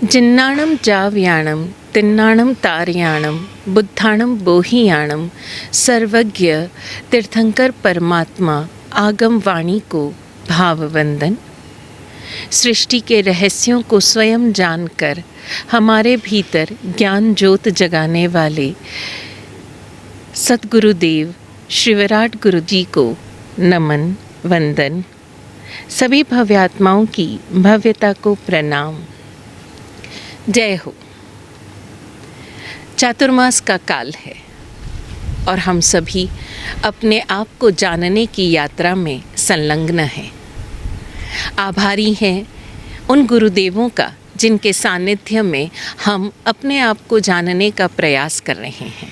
जिन्नाणं जाव्याणं तिन्नाणं तारयाणं बुद्धाणं बोहियाणं सर्वज्ञ तीर्थंकर परमात्मा आगम वाणी को भाववंदन। सृष्टि के रहस्यों को स्वयं जानकर हमारे भीतर ज्ञान ज्योत जगाने वाले सद्गुरुदेव श्री विराट गुरु जी को नमन वंदन। सभी भव्यात्माओं की भव्यता को प्रणाम। जय हो। चातुर्मास का काल है और हम सभी अपने आप को जानने की यात्रा में संलग्न हैं। आभारी हैं उन गुरुदेवों का जिनके सानिध्य में हम अपने आप को जानने का प्रयास कर रहे हैं।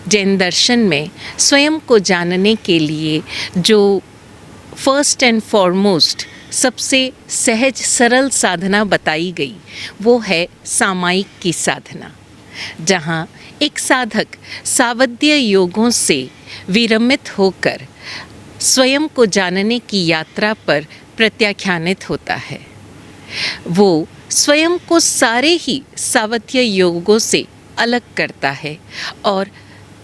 जैन दर्शन में स्वयं को जानने के लिए जो फर्स्ट एंड फॉरमोस्ट सबसे सहज सरल साधना बताई गई वो है सामायिक की साधना, जहाँ एक साधक सावध्य योगों से विरमित होकर स्वयं को जानने की यात्रा पर प्रत्याख्यानित होता है। वो स्वयं को सारे ही सावध्य योगों से अलग करता है और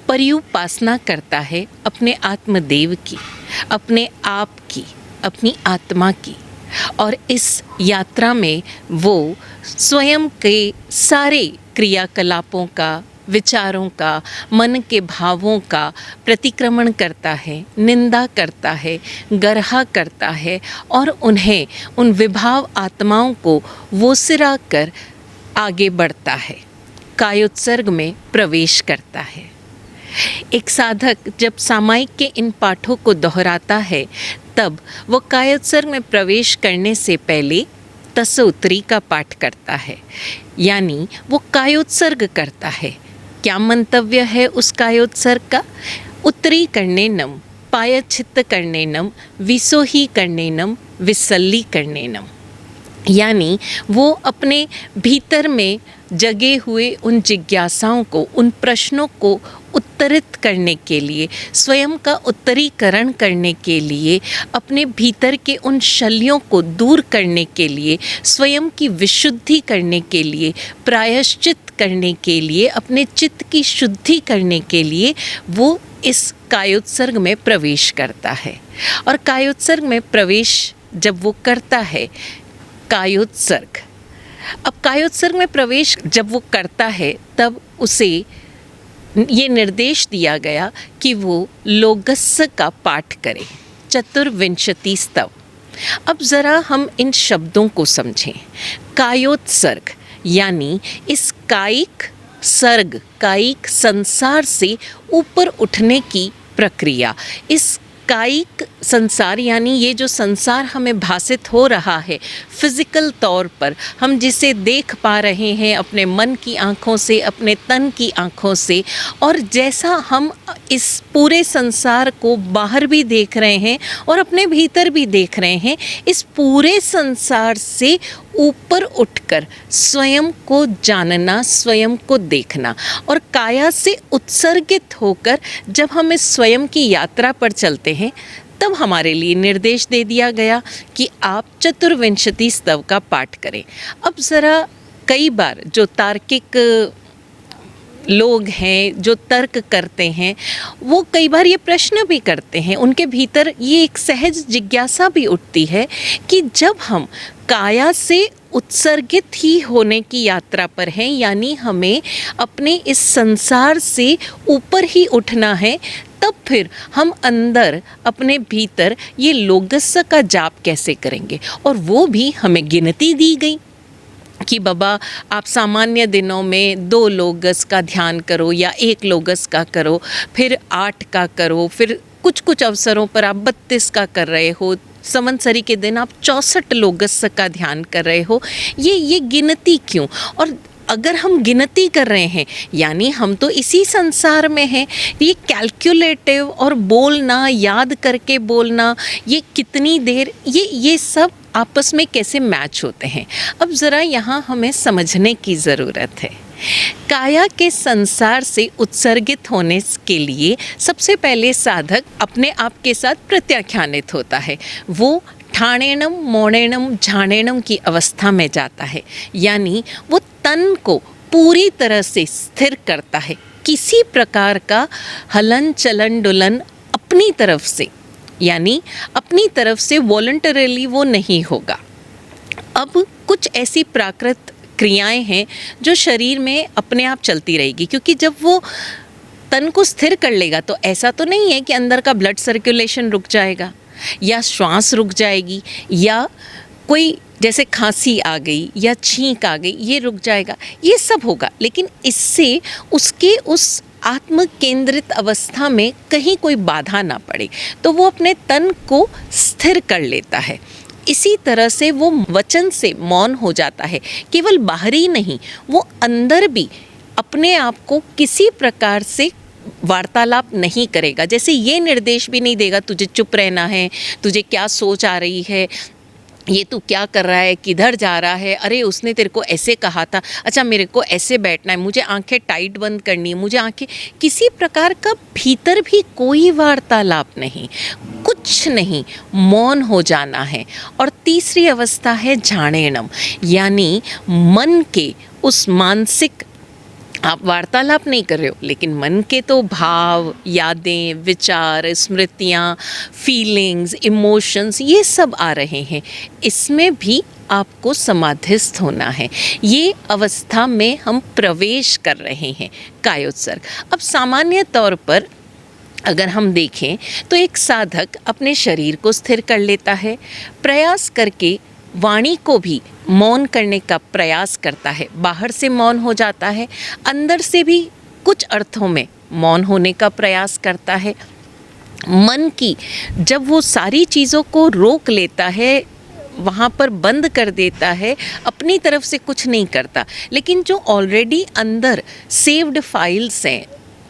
पर्युपासना करता है अपने आत्मदेव की, अपने आप की, अपनी आत्मा की। और इस यात्रा में वो स्वयं के सारे क्रियाकलापों का, विचारों का, मन के भावों का प्रतिक्रमण करता है, निंदा करता है, गर्हा करता है और उन्हें, उन विभाव आत्माओं को वो सिरा कर आगे बढ़ता है, कायोत्सर्ग में प्रवेश करता है। एक साधक जब सामायिक के इन पाठों को दोहराता है तब वो कायोत्सर्ग में प्रवेश करने से पहले तस् उत्तरी का पाठ करता है, यानी वो कायोत्सर्ग करता है। क्या मंतव्य है उस कायोत्सर्ग का? उत्तरी करनेनम, पायच्छित्त करनेनम, विसोही करनेनम, विसल्ली करनेनम। यानी वो अपने भीतर में जगे हुए उन जिज्ञासाओं को, उन प्रश्नों को उत्तरित करने के लिए, स्वयं का उत्तरीकरण करने के लिए, अपने भीतर के उन शल्यों को दूर करने के लिए, स्वयं की विशुद्धि करने के लिए, प्रायश्चित करने के लिए, अपने चित्त की शुद्धि करने के लिए वो इस कायोत्सर्ग में प्रवेश करता है। और कायोत्सर्ग में प्रवेश जब वो करता है, कायोत्सर्ग, अब कायोत्सर्ग में प्रवेश जब वो करता है तब उसे ये निर्देश दिया गया कि वो लोगस्य का पाठ करे, चतुर्विंशति स्तव। अब ज़रा हम इन शब्दों को समझें। कायोत्सर्ग यानी इस कायिक सर्ग, कायिक संसार से ऊपर उठने की प्रक्रिया। इस कायिक संसार यानी ये जो संसार हमें भासित हो रहा है फिज़िकल तौर पर, हम जिसे देख पा रहे हैं अपने मन की आँखों से, अपने तन की आँखों से, और जैसा हम इस पूरे संसार को बाहर भी देख रहे हैं और अपने भीतर भी देख रहे हैं, इस पूरे संसार से ऊपर उठकर स्वयं को जानना, स्वयं को देखना। और काया से उत्सर्गित होकर जब हम इस स्वयं की यात्रा पर चलते हैं तब हमारे लिए निर्देश दे दिया गया कि आप चतुर्विंशति स्तव का पाठ करें। अब ज़रा कई बार जो तार्किक लोग हैं, जो तर्क करते हैं, वो कई बार ये प्रश्न भी करते हैं, उनके भीतर ये एक सहज जिज्ञासा भी उठती है कि जब हम काया से उत्सर्गित ही होने की यात्रा पर हैं, यानी हमें अपने इस संसार से ऊपर ही उठना है, तब फिर हम अंदर अपने भीतर ये लोगस्य का जाप कैसे करेंगे? और वो भी हमें गिनती दी गई कि बाबा आप सामान्य दिनों में 2 लोगस का ध्यान करो या 1 लोगस का करो, फिर 8 का करो, फिर कुछ अवसरों पर आप 32 का कर रहे हो, संवत्सरी के दिन आप 64 लोगस का ध्यान कर रहे हो। ये गिनती क्यों? और अगर हम गिनती कर रहे हैं यानी हम तो इसी संसार में हैं। ये कैलकुलेटिव और बोलना, याद करके बोलना, ये कितनी देर, ये सब आपस में कैसे मैच होते हैं? अब ज़रा यहाँ हमें समझने की ज़रूरत है। काया के संसार से उत्सर्गित होने के लिए सबसे पहले साधक अपने आप के साथ प्रत्याख्यानित होता है। वो ठाणेणम मोणेणम झाणेणम की अवस्था में जाता है, यानी वो तन को पूरी तरह से स्थिर करता है। किसी प्रकार का हलन चलन डुलन अपनी तरफ से, यानी अपनी तरफ से वॉलंटरली वो नहीं होगा। अब कुछ ऐसी प्राकृत क्रियाएं हैं जो शरीर में अपने आप चलती रहेगी, क्योंकि जब वो तन को स्थिर कर लेगा तो ऐसा तो नहीं है कि अंदर का ब्लड सर्कुलेशन रुक जाएगा या श्वास रुक जाएगी या कोई जैसे खांसी आ गई या छींक आ गई ये रुक जाएगा, ये सब होगा, लेकिन इससे उसके उस आत्म केंद्रित अवस्था में कहीं कोई बाधा ना पड़े, तो वो अपने तन को स्थिर कर लेता है। इसी तरह से वो वचन से मौन हो जाता है। केवल बाहरी नहीं, वो अंदर भी अपने आप को किसी प्रकार से वार्तालाप नहीं करेगा। जैसे ये निर्देश भी नहीं देगा तुझे चुप रहना है, तुझे क्या सोच आ रही है, ये तू क्या कर रहा है, किधर जा रहा है, अरे उसने तेरे को ऐसे कहा था, अच्छा मेरे को ऐसे बैठना है, मुझे आंखें टाइट बंद करनी है, मुझे आंखें, किसी प्रकार का भीतर भी कोई वार्तालाप नहीं, कुछ नहीं, मौन हो जाना है। और तीसरी अवस्था है झाणेणम, यानी मन के उस मानसिक, आप वार्तालाप नहीं कर रहे हो लेकिन मन के तो भाव, यादें, विचार, स्मृतियाँ, फीलिंग्स, इमोशंस ये सब आ रहे हैं, इसमें भी आपको समाधिस्थ होना है। ये अवस्था में हम प्रवेश कर रहे हैं, कायोत्सर्ग। अब सामान्य तौर पर अगर हम देखें तो एक साधक अपने शरीर को स्थिर कर लेता है, प्रयास करके वाणी को भी मौन करने का प्रयास करता है, बाहर से मौन हो जाता है, अंदर से भी कुछ अर्थों में मौन होने का प्रयास करता है। मन की जब वो सारी चीज़ों को रोक लेता है, वहाँ पर बंद कर देता है, अपनी तरफ से कुछ नहीं करता, लेकिन जो ऑलरेडी अंदर सेव्ड फाइल्स हैं,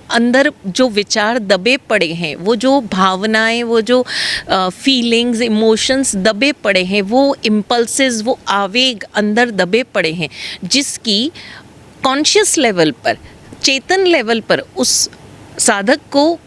अंदर जो विचार दबे पड़े हैं, वो जो भावनाएं, वो जो फीलिंग्स, इमोशंस दबे पड़े हैं, वो इम्पल्सेस, वो आवेग अंदर दबे पड़े हैं, जिसकी कॉन्शियस लेवल पर, चेतन लेवल पर उस साधक को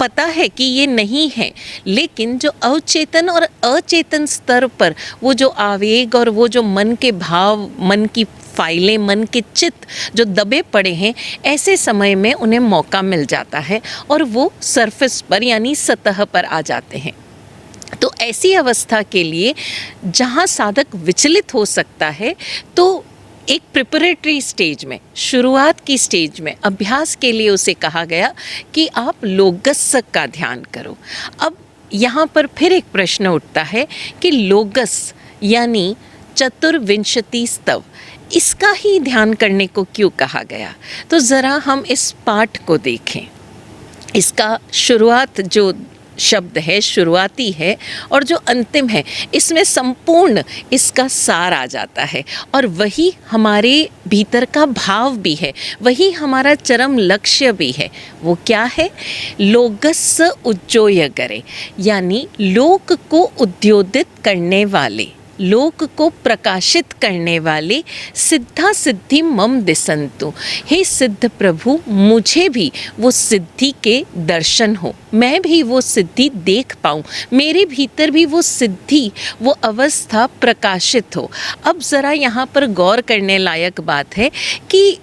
पता है कि ये नहीं है, लेकिन जो अवचेतन और अचेतन स्तर पर वो जो आवेग और वो जो मन के भाव, मन की फाइलें, मन के चित्त जो दबे पड़े हैं, ऐसे समय में उन्हें मौका मिल जाता है और वो सरफेस पर यानी सतह पर आ जाते हैं। तो ऐसी अवस्था के लिए जहाँ साधक विचलित हो सकता है, तो एक प्रिपरेटरी स्टेज में, शुरुआत की स्टेज में अभ्यास के लिए उसे कहा गया कि आप लोगस का ध्यान करो। अब यहाँ पर फिर एक प्रश्न उठता है कि लोगस यानी चतुर्विंशति स्तव, इसका ही ध्यान करने को क्यों कहा गया? तो ज़रा हम इस पाठ को देखें। इसका शुरुआत जो शब्द है, शुरुआती है, और जो अंतिम है, इसमें संपूर्ण इसका सार आ जाता है, और वही हमारे भीतर का भाव भी है, वही हमारा चरम लक्ष्य भी है। वो क्या है? लोगस उज्जोय करे, यानी लोक को उद्योदित करने वाले, लोक को प्रकाशित करने वाले सिद्धा सिद्धि मम दिसंतु। हे सिद्ध प्रभु, मुझे भी वो सिद्धि के दर्शन हो, मैं भी वो सिद्धि देख पाऊँ, मेरे भीतर भी वो सिद्धि, वो अवस्था प्रकाशित हो। अब ज़रा यहाँ पर गौर करने लायक बात है कि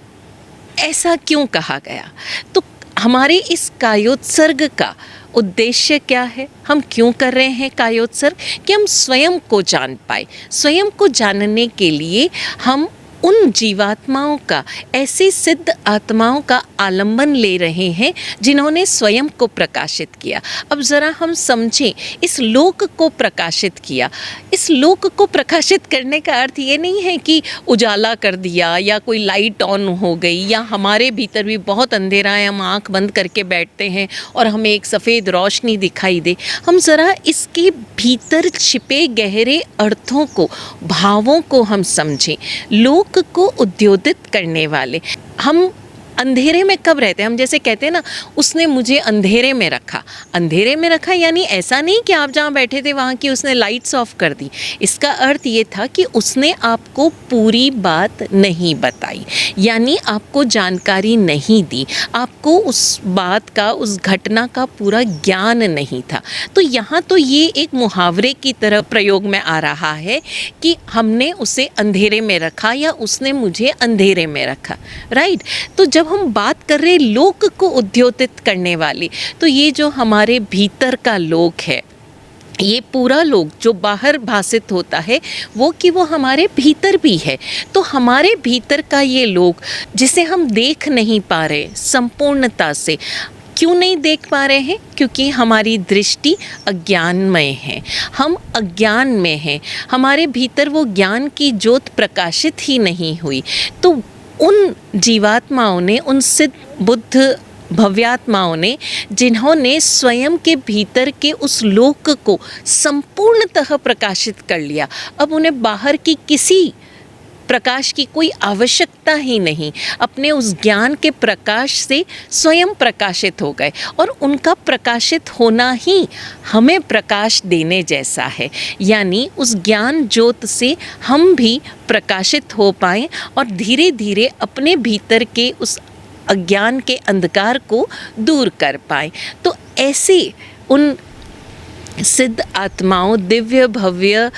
ऐसा क्यों कहा गया। तो हमारे इस कायोत्सर्ग का उद्देश्य क्या है? हम क्यों कर रहे हैं कायोत्सर्ग? कि हम स्वयं को जान पाए। स्वयं को जानने के लिए हम उन जीवात्माओं का, ऐसे सिद्ध आत्माओं का आलंबन ले रहे हैं जिन्होंने स्वयं को प्रकाशित किया। अब ज़रा हम समझें, इस लोक को प्रकाशित किया। इस लोक को प्रकाशित करने का अर्थ ये नहीं है कि उजाला कर दिया या कोई लाइट ऑन हो गई या हमारे भीतर भी बहुत अंधेरा है, हम आँख बंद करके बैठते हैं और हमें एक सफ़ेद रोशनी दिखाई दे। हम ज़रा इसके भीतर छिपे गहरे अर्थों को, भावों को हम समझें। लोक को उद्योदित करने वाले, हम अंधेरे में कब रहते हैं हम? जैसे कहते हैं ना, उसने मुझे अंधेरे में रखा। अंधेरे में रखा यानी ऐसा नहीं कि आप जहाँ बैठे थे वहाँ की उसने लाइट्स ऑफ कर दी। इसका अर्थ ये था कि उसने आपको पूरी बात नहीं बताई, यानी आपको जानकारी नहीं दी, आपको उस बात का, उस घटना का पूरा ज्ञान नहीं था। तो यहाँ तो ये एक मुहावरे की तरह प्रयोग में आ रहा है कि हमने उसे अंधेरे में रखा या उसने मुझे अंधेरे में रखा, राइट। तो जब हम बात कर रहे लोक को उद्योतित करने वाली, तो ये जो हमारे भीतर का लोक है, ये पूरा लोक जो बाहर भासित होता है वो कि वो हमारे भीतर भी है। तो हमारे भीतर का ये लोक जिसे हम देख नहीं पा रहे संपूर्णता से, क्यों नहीं देख पा रहे हैं? क्योंकि हमारी दृष्टि अज्ञानमय है, हम अज्ञान में हैं, हमारे भीतर वो ज्ञान की ज्योत प्रकाशित ही नहीं हुई। तो उन जीवात्माओं ने, उन सिद्ध बुद्ध भव्यात्माओं ने, जिन्होंने स्वयं के भीतर के उस लोक को संपूर्णतः प्रकाशित कर लिया, अब उन्हें बाहर की किसी प्रकाश की कोई आवश्यकता ही नहीं, अपने उस ज्ञान के प्रकाश से स्वयं प्रकाशित हो गए। और उनका प्रकाशित होना ही हमें प्रकाश देने जैसा है, यानी उस ज्ञान ज्योत से हम भी प्रकाशित हो पाएं और धीरे धीरे अपने भीतर के उस अज्ञान के अंधकार को दूर कर पाएं। तो ऐसे उन सिद्ध आत्माओं, दिव्य भव्य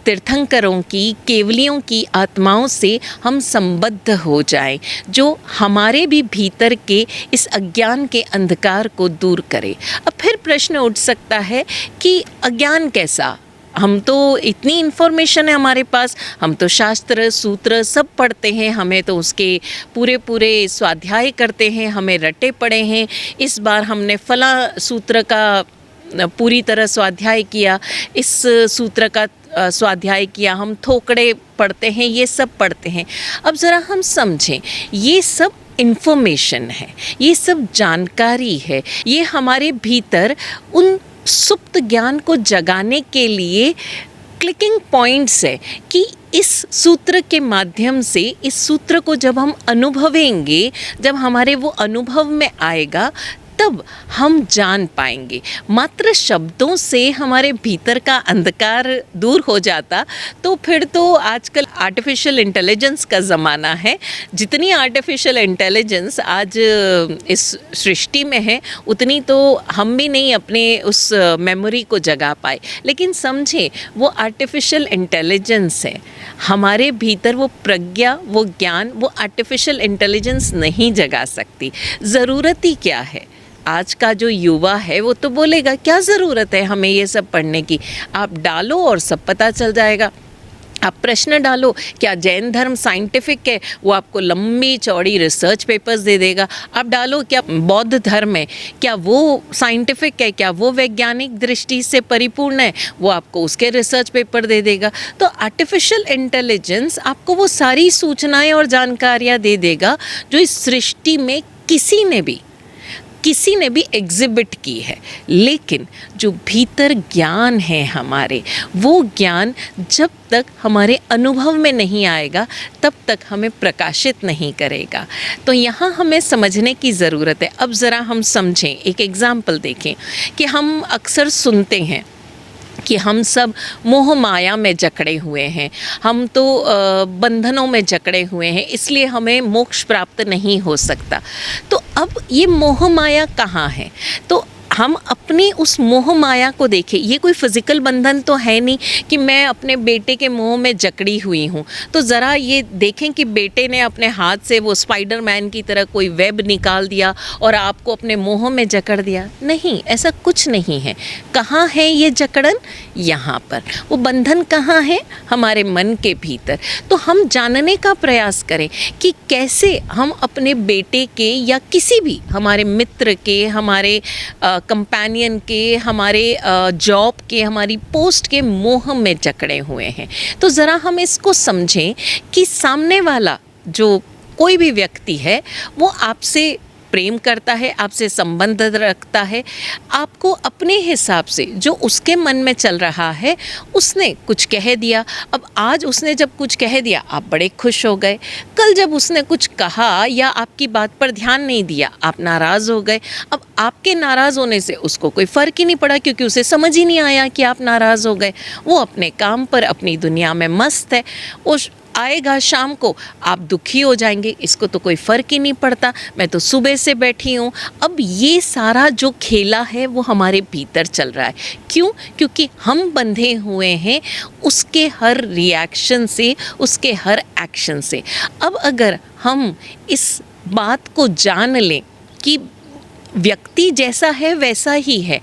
तीर्थंकरों की, केवलियों की आत्माओं से हम संबद्ध हो जाएं, जो हमारे भी भीतर के इस अज्ञान के अंधकार को दूर करे। अब फिर प्रश्न उठ सकता है कि अज्ञान कैसा? हम तो इतनी इन्फॉर्मेशन है हमारे पास, हम तो शास्त्र सूत्र सब पढ़ते हैं, हमें तो उसके पूरे पूरे स्वाध्याय करते हैं, हमें रटे पड़े हैं। इस बार हमने फला सूत्र का पूरी तरह स्वाध्याय किया, इस सूत्र का स्वाध्याय किया, हम थोकड़े पढ़ते हैं, ये सब पढ़ते हैं। अब ज़रा हम समझें, ये सब इन्फॉर्मेशन है, ये सब जानकारी है, ये हमारे भीतर उन सुप्त ज्ञान को जगाने के लिए क्लिकिंग पॉइंट्स है कि इस सूत्र के माध्यम से, इस सूत्र को जब हम अनुभवेंगे, जब हमारे वो अनुभव में आएगा, तब हम जान पाएंगे। मात्र शब्दों से हमारे भीतर का अंधकार दूर हो जाता तो फिर तो आजकल आर्टिफिशियल इंटेलिजेंस का ज़माना है। जितनी आर्टिफिशियल इंटेलिजेंस आज इस सृष्टि में है, उतनी तो हम भी नहीं अपने उस मेमोरी को जगा पाए। लेकिन समझें, वो आर्टिफिशियल इंटेलिजेंस है, हमारे भीतर वो प्रज्ञा, वो ज्ञान, वो आर्टिफिशियल इंटेलिजेंस नहीं जगा सकती। ज़रूरत ही क्या है? आज का जो युवा है वो तो बोलेगा क्या ज़रूरत है हमें ये सब पढ़ने की? आप डालो और सब पता चल जाएगा। आप प्रश्न डालो, क्या जैन धर्म साइंटिफिक है? वो आपको लंबी चौड़ी रिसर्च पेपर्स दे देगा। आप डालो, क्या बौद्ध धर्म है, क्या वो साइंटिफिक है, क्या वो वैज्ञानिक दृष्टि से परिपूर्ण है? वो आपको उसके रिसर्च पेपर दे देगा। तो आर्टिफिशियल इंटेलिजेंस आपको वो सारी सूचनाएं और जानकारियाँ दे देगा जो इस सृष्टि में किसी ने भी एग्जिबिट की है। लेकिन जो भीतर ज्ञान है हमारे, वो ज्ञान जब तक हमारे अनुभव में नहीं आएगा तब तक हमें प्रकाशित नहीं करेगा। तो यहाँ हमें समझने की ज़रूरत है। अब ज़रा हम समझें, एक एग्ज़ाम्पल देखें कि हम अक्सर सुनते हैं कि हम सब मोह माया में जकड़े हुए हैं, हम तो बंधनों में जकड़े हुए हैं, इसलिए हमें मोक्ष प्राप्त नहीं हो सकता। तो अब ये मोह माया कहाँ है? तो हम अपनी उस मोह माया को देखें। ये कोई फिज़िकल बंधन तो है नहीं कि मैं अपने बेटे के मोह में जकड़ी हुई हूँ। तो ज़रा ये देखें कि बेटे ने अपने हाथ से वो स्पाइडरमैन की तरह कोई वेब निकाल दिया और आपको अपने मोह में जकड़ दिया। नहीं, ऐसा कुछ नहीं है। कहाँ है ये जकड़न? यहाँ पर। वो बंधन कहाँ है? हमारे मन के भीतर। तो हम जानने का प्रयास करें कि कैसे हम अपने बेटे के या किसी भी हमारे मित्र के, हमारे कंपेनियन के, हमारे जॉब के, हमारी पोस्ट के मोह में जकड़े हुए हैं। तो ज़रा हम इसको समझें कि सामने वाला जो कोई भी व्यक्ति है वो आपसे प्रेम करता है, आपसे संबंध रखता है, आपको अपने हिसाब से जो उसके मन में चल रहा है, उसने कुछ कह दिया। अब आज उसने जब कुछ कह दिया आप बड़े खुश हो गए, कल जब उसने कुछ कहा या आपकी बात पर ध्यान नहीं दिया आप नाराज़ हो गए। अब आपके नाराज़ होने से उसको कोई फ़र्क ही नहीं पड़ा, क्योंकि उसे समझ ही नहीं आया कि आप नाराज़ हो गए। वो अपने काम पर अपनी दुनिया में मस्त है। उस आएगा शाम को आप दुखी हो जाएंगे, इसको तो कोई फ़र्क ही नहीं पड़ता, मैं तो सुबह से बैठी हूँ। अब ये सारा जो खेला है वो हमारे भीतर चल रहा है। क्यों? क्योंकि हम बंधे हुए हैं उसके हर रिएक्शन से, उसके हर एक्शन से। अब अगर हम इस बात को जान लें कि व्यक्ति जैसा है वैसा ही है,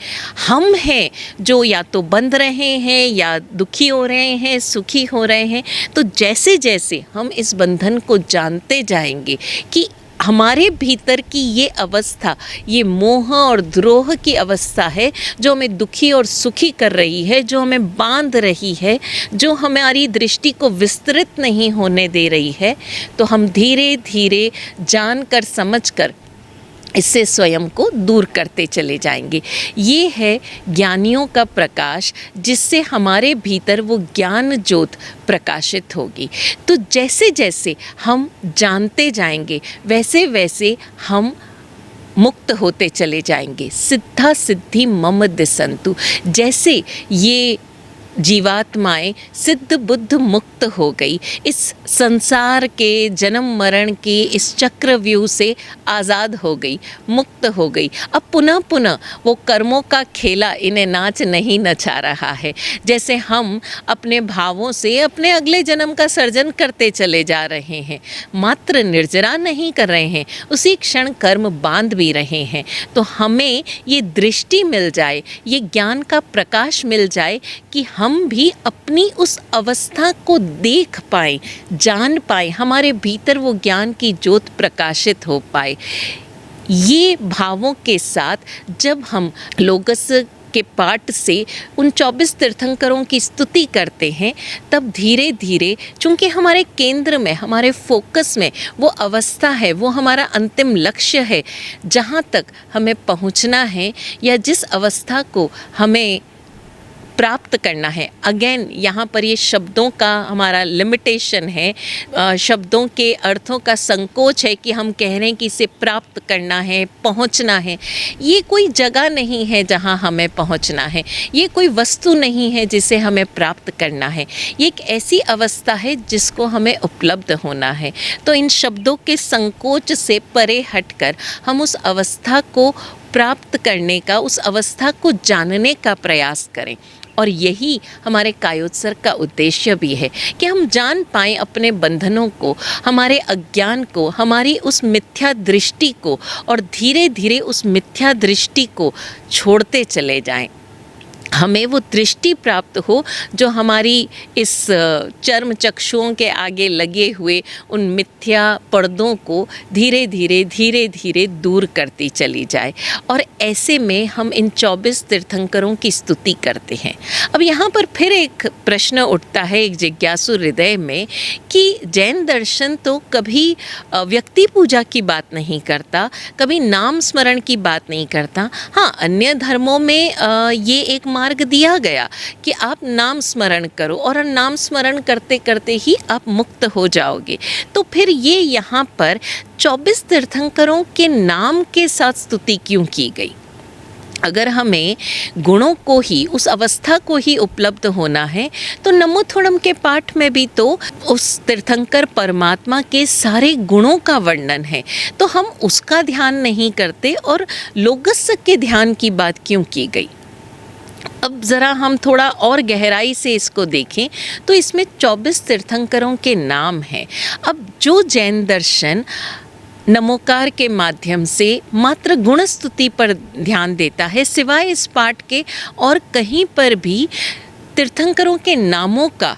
हम हैं जो या तो बंध रहे हैं या दुखी हो रहे हैं, सुखी हो रहे हैं, तो जैसे जैसे हम इस बंधन को जानते जाएंगे कि हमारे भीतर की ये अवस्था, ये मोह और द्रोह की अवस्था है जो हमें दुखी और सुखी कर रही है, जो हमें बांध रही है, जो हमारी दृष्टि को विस्तृत नहीं होने दे रही है, तो हम धीरे धीरे जानकर समझकर इससे स्वयं को दूर करते चले जाएंगे। ये है ज्ञानियों का प्रकाश, जिससे हमारे भीतर वो ज्ञान ज्योत प्रकाशित होगी। तो जैसे जैसे हम जानते जाएंगे वैसे वैसे हम मुक्त होते चले जाएंगे। सिद्धा सिद्धि मम दिसंतु, जैसे ये जीवात्माएं सिद्ध बुद्ध मुक्त हो गई, इस संसार के जन्म मरण के इस चक्रव्यूह से आज़ाद हो गई, मुक्त हो गई। अब पुनः पुनः वो कर्मों का खेला इन्हें नाच नहीं नचा रहा है। जैसे हम अपने भावों से अपने अगले जन्म का सर्जन करते चले जा रहे हैं, मात्र निर्जरा नहीं कर रहे हैं, उसी क्षण कर्म बांध भी रहे हैं। तो हमें ये दृष्टि मिल जाए, ये ज्ञान का प्रकाश मिल जाए कि हम भी अपनी उस अवस्था को देख पाएं, जान पाएं, हमारे भीतर वो ज्ञान की ज्योत प्रकाशित हो पाए। ये भावों के साथ जब हम लोगस के पाठ से उन 24 तीर्थंकरों की स्तुति करते हैं, तब धीरे धीरे, चूँकि हमारे केंद्र में, हमारे फोकस में वो अवस्था है, वो हमारा अंतिम लक्ष्य है, जहाँ तक हमें पहुँचना है या जिस अवस्था को हमें प्राप्त करना है। अगेन यहाँ पर ये शब्दों का हमारा लिमिटेशन है, शब्दों के अर्थों का संकोच है कि हम कह रहे हैं कि इसे प्राप्त करना है, पहुँचना है। ये कोई जगह नहीं है जहाँ हमें पहुँचना है, ये कोई वस्तु नहीं है जिसे हमें प्राप्त करना है, ये एक ऐसी अवस्था है जिसको हमें उपलब्ध होना है। तो इन शब्दों के संकोच से परे हटकर हम उस अवस्था को प्राप्त करने का, उस अवस्था को जानने का प्रयास करें। और यही हमारे कायोत्सर्ग का उद्देश्य भी है कि हम जान पाएँ अपने बंधनों को, हमारे अज्ञान को, हमारी उस मिथ्या दृष्टि को, और धीरे धीरे उस मिथ्या दृष्टि को छोड़ते चले जाएं। हमें वो दृष्टि प्राप्त हो जो हमारी इस चर्म चक्षुओं के आगे लगे हुए उन मिथ्या पर्दों को धीरे धीरे दूर करती चली जाए। और ऐसे में हम इन 24 तीर्थंकरों की स्तुति करते हैं। अब यहाँ पर फिर एक प्रश्न उठता है एक जिज्ञासु हृदय में कि जैन दर्शन तो कभी व्यक्ति पूजा की बात नहीं करता, कभी नाम स्मरण की बात नहीं करता। हाँ, अन्य धर्मों में ये एक मार्ग दिया गया कि आप नाम स्मरण करो और नाम स्मरण करते करते ही आप मुक्त हो जाओगे। तो फिर ये यहाँ पर 24 तीर्थंकरों के नाम के साथ स्तुति क्यों की गई? अगर हमें गुणों को ही, उस अवस्था को ही उपलब्ध होना है, तो नमोथोड़म के पाठ में भी तो उस तीर्थंकर परमात्मा के सारे गुणों का वर्णन है, तो हम उसका ध्यान नहीं करते और लोगस के ध्यान की बात क्यों की गई? अब ज़रा हम थोड़ा और गहराई से इसको देखें तो इसमें 24 तीर्थंकरों के नाम हैं। अब जो जैन दर्शन नमोकार के माध्यम से मात्र गुण स्तुति पर ध्यान देता है, सिवाय इस पाठ के और कहीं पर भी तीर्थंकरों के नामों का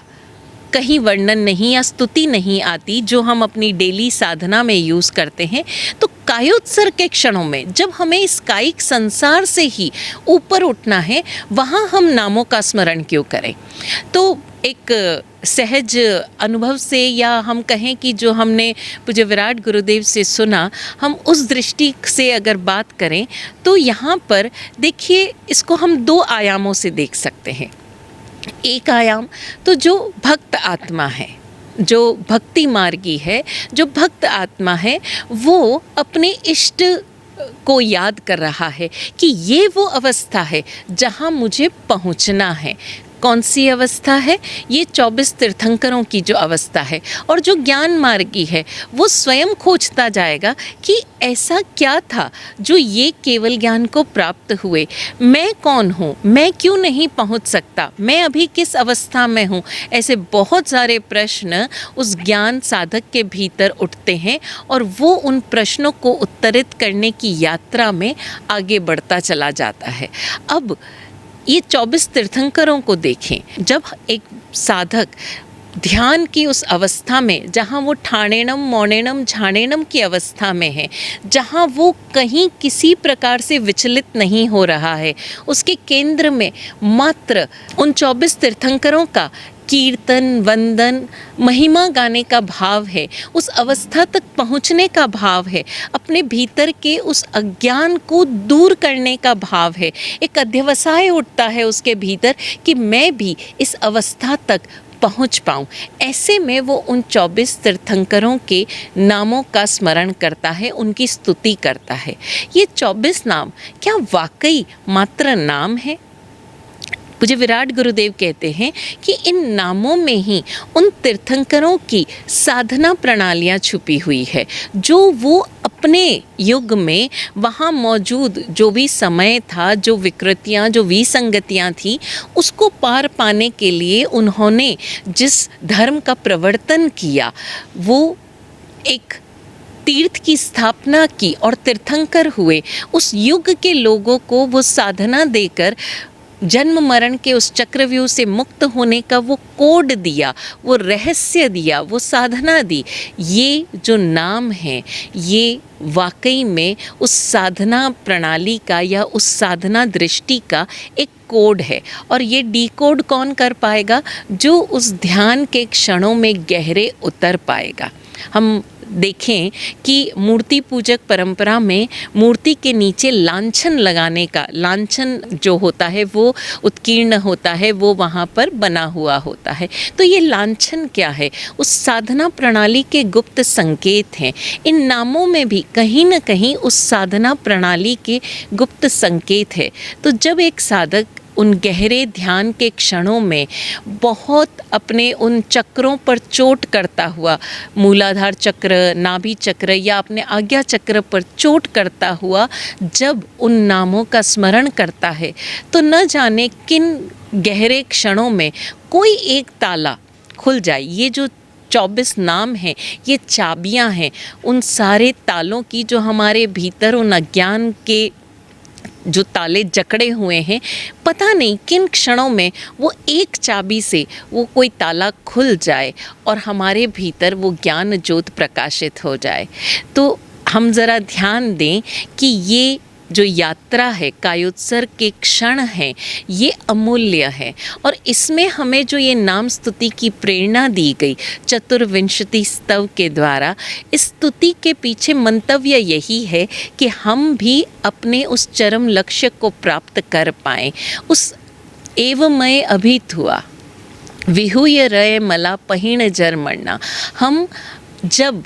कहीं वर्णन नहीं या स्तुति नहीं आती जो हम अपनी डेली साधना में यूज़ करते हैं, तो कायोत्सर्ग के क्षणों में जब हमें इस कायिक संसार से ही ऊपर उठना है, वहाँ हम नामों का स्मरण क्यों करें? तो एक सहज अनुभव से, या हम कहें कि जो हमने पूज्य विराट गुरुदेव से सुना, हम उस दृष्टि से अगर बात करें तो यहाँ पर देखिए, इसको हम दो आयामों से देख सकते हैं। एक आयाम तो जो भक्त आत्मा है, जो भक्ति मार्गी है, जो भक्त आत्मा है, वो अपने इष्ट को याद कर रहा है कि ये वो अवस्था है जहाँ मुझे पहुँचना है। कौन सी अवस्था है? ये 24 तीर्थंकरों की जो अवस्था है। और जो ज्ञान मार्गी है वो स्वयं खोजता जाएगा कि ऐसा क्या था जो ये केवल ज्ञान को प्राप्त हुए, मैं कौन हूँ, मैं क्यों नहीं पहुँच सकता, मैं अभी किस अवस्था में हूँ। ऐसे बहुत सारे प्रश्न उस ज्ञान साधक के भीतर उठते हैं और वो उन प्रश्नों को उत्तरित करने की यात्रा में आगे बढ़ता चला जाता है। अब ये 24 तीर्थंकरों को देखें। जब एक साधक ध्यान की उस अवस्था में, जहाँ वो ठाणेनम मौनेनम झाणेनम की अवस्था में है, जहाँ वो कहीं किसी प्रकार से विचलित नहीं हो रहा है, उसके केंद्र में मात्र उन 24 तीर्थंकरों का कीर्तन, वंदन, महिमा गाने का भाव है, उस अवस्था तक पहुँचने का भाव है, अपने भीतर के उस अज्ञान को दूर करने का भाव है। एक अध्यवसाय उठता है उसके भीतर कि मैं भी इस अवस्था तक पहुँच पाऊँ। ऐसे में वो उन 24 तीर्थंकरों के नामों का स्मरण करता है, उनकी स्तुति करता है। ये 24 नाम क्या वाकई मात्र नाम है? पूज्य विराट गुरुदेव कहते हैं कि इन नामों में ही उन तीर्थंकरों की साधना प्रणालियाँ छुपी हुई है, जो वो अपने युग में वहाँ मौजूद जो भी समय था, जो विकृतियाँ, जो विसंगतियाँ थी, उसको पार पाने के लिए उन्होंने जिस धर्म का प्रवर्तन किया, वो एक तीर्थ की स्थापना की और तीर्थंकर हुए। उस युग के लोगों को वो साधना देकर जन्म मरण के उस चक्रव्यूह से मुक्त होने का वो कोड दिया, वो रहस्य दिया, वो साधना दी। ये जो नाम है, ये वाकई में उस साधना प्रणाली का या उस साधना दृष्टि का एक कोड है। और ये डीकोड कौन कर पाएगा? जो उस ध्यान के क्षणों में गहरे उतर पाएगा। हम देखें कि मूर्ति पूजक परंपरा में मूर्ति के नीचे लांछन लगाने का, लांछन जो होता है वो उत्कीर्ण होता है, वो वहाँ पर बना हुआ होता है। तो ये लांछन क्या है? उस साधना प्रणाली के गुप्त संकेत हैं। इन नामों में भी कहीं न कहीं उस साधना प्रणाली के गुप्त संकेत है। तो जब एक साधक उन गहरे ध्यान के क्षणों में बहुत अपने उन चक्रों पर चोट करता हुआ, मूलाधार चक्र, नाभि चक्र या अपने आज्ञा चक्र पर चोट करता हुआ जब उन नामों का स्मरण करता है, तो न जाने किन गहरे क्षणों में कोई एक ताला खुल जाए। ये जो 24 नाम हैं, ये चाबियां हैं उन सारे तालों की, जो हमारे भीतर उन अज्ञान के जो ताले जकड़े हुए हैं, पता नहीं किन क्षणों में वो एक चाबी से वो कोई ताला खुल जाए और हमारे भीतर वो ज्ञान ज्योत प्रकाशित हो जाए। तो हम ज़रा ध्यान दें कि ये जो यात्रा है, कायोत्सर्ग के क्षण हैं, ये अमूल्य है। और इसमें हमें जो ये नाम स्तुति की प्रेरणा दी गई चतुर्विंशति स्तव के द्वारा, इस स्तुति के पीछे मंतव्य यही है कि हम भी अपने उस चरम लक्ष्य को प्राप्त कर पाएँ। उस एवमय अभित हुआ विहुय रय मला पहिण जर मरना। हम जब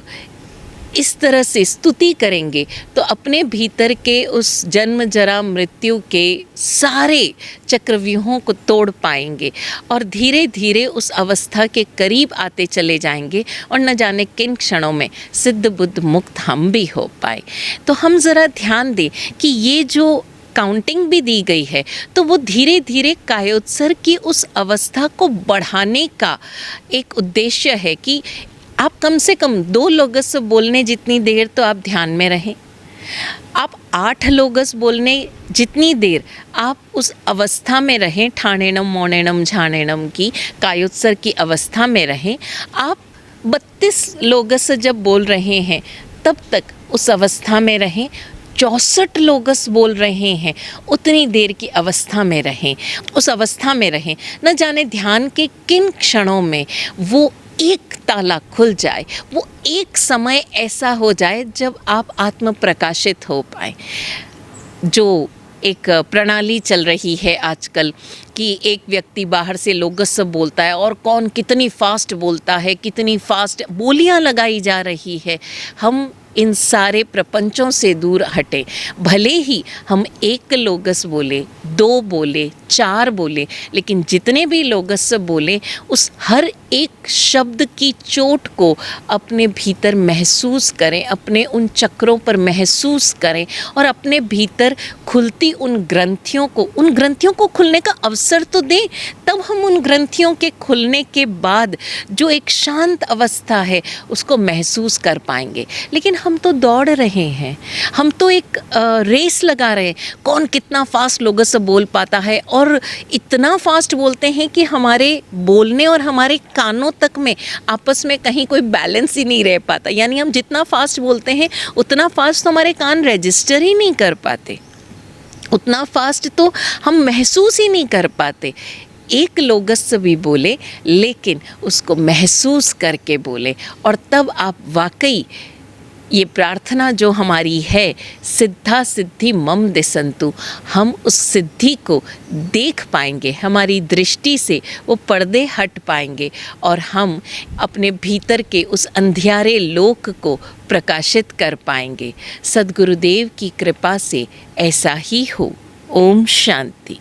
इस तरह से स्तुति करेंगे तो अपने भीतर के उस जन्म जरा मृत्यु के सारे चक्रव्यूहों को तोड़ पाएंगे और धीरे धीरे उस अवस्था के करीब आते चले जाएंगे और न जाने किन क्षणों में सिद्ध बुद्ध मुक्त हम भी हो पाए। तो हम ज़रा ध्यान दें कि ये जो काउंटिंग भी दी गई है, तो वो धीरे धीरे कायोत्सर्ग की उस अवस्था को बढ़ाने का एक उद्देश्य है कि आप कम से कम 2 लोगस बोलने जितनी देर तो आप ध्यान में रहें, आप 8 लोगस बोलने जितनी देर आप उस अवस्था में रहें, ठाणेनम मौनेनम झाणेनम की कायोत्सर्ग की अवस्था में रहें। आप 32 लोगस जब बोल रहे हैं तब तक उस अवस्था में रहें। 64 लोगस बोल रहे हैं उतनी देर की अवस्था में रहें, उस अवस्था में रहें। न जाने ध्यान के किन क्षणों में वो एक ताला खुल जाए, वो एक समय ऐसा हो जाए जब आप आत्म प्रकाशित हो पाए। जो एक प्रणाली चल रही है आजकल कि एक व्यक्ति बाहर से लोगस बोलता है और कौन कितनी फास्ट बोलता है, कितनी फास्ट बोलियां लगाई जा रही है। हम इन सारे प्रपंचों से दूर हटे। भले ही हम एक लोगस बोले, 2 बोले, 4 बोले, लेकिन जितने भी लोगस बोले उस हर एक शब्द की चोट को अपने भीतर महसूस करें, अपने उन चक्रों पर महसूस करें और अपने भीतर खुलती उन ग्रंथियों को खुलने का अवसर तो दें। तब हम उन ग्रंथियों के खुलने के बाद जो एक शांत अवस्था है उसको महसूस कर पाएंगे। लेकिन हम तो दौड़ रहे हैं, हम तो एक रेस लगा रहे हैं, कौन कितना फास्ट लोगों से बोल पाता है। और इतना फास्ट बोलते हैं कि हमारे बोलने और हमारे कानों तक में आपस में कहीं कोई बैलेंस ही नहीं रह पाता। यानी हम जितना फास्ट बोलते हैं उतना फास्ट तो हमारे कान रजिस्टर ही नहीं कर पाते, उतना फास्ट तो हम महसूस ही नहीं कर पाते। एक लोगस भी बोले लेकिन उसको महसूस करके बोले, और तब आप वाकई ये प्रार्थना जो हमारी है, सिद्धा सिद्धि मम दिसंतु, हम उस सिद्धि को देख पाएंगे, हमारी दृष्टि से वो पर्दे हट पाएंगे और हम अपने भीतर के उस अंधियारे लोक को प्रकाशित कर पाएंगे। सद्गुरुदेव की कृपा से ऐसा ही हो। ओम शांति।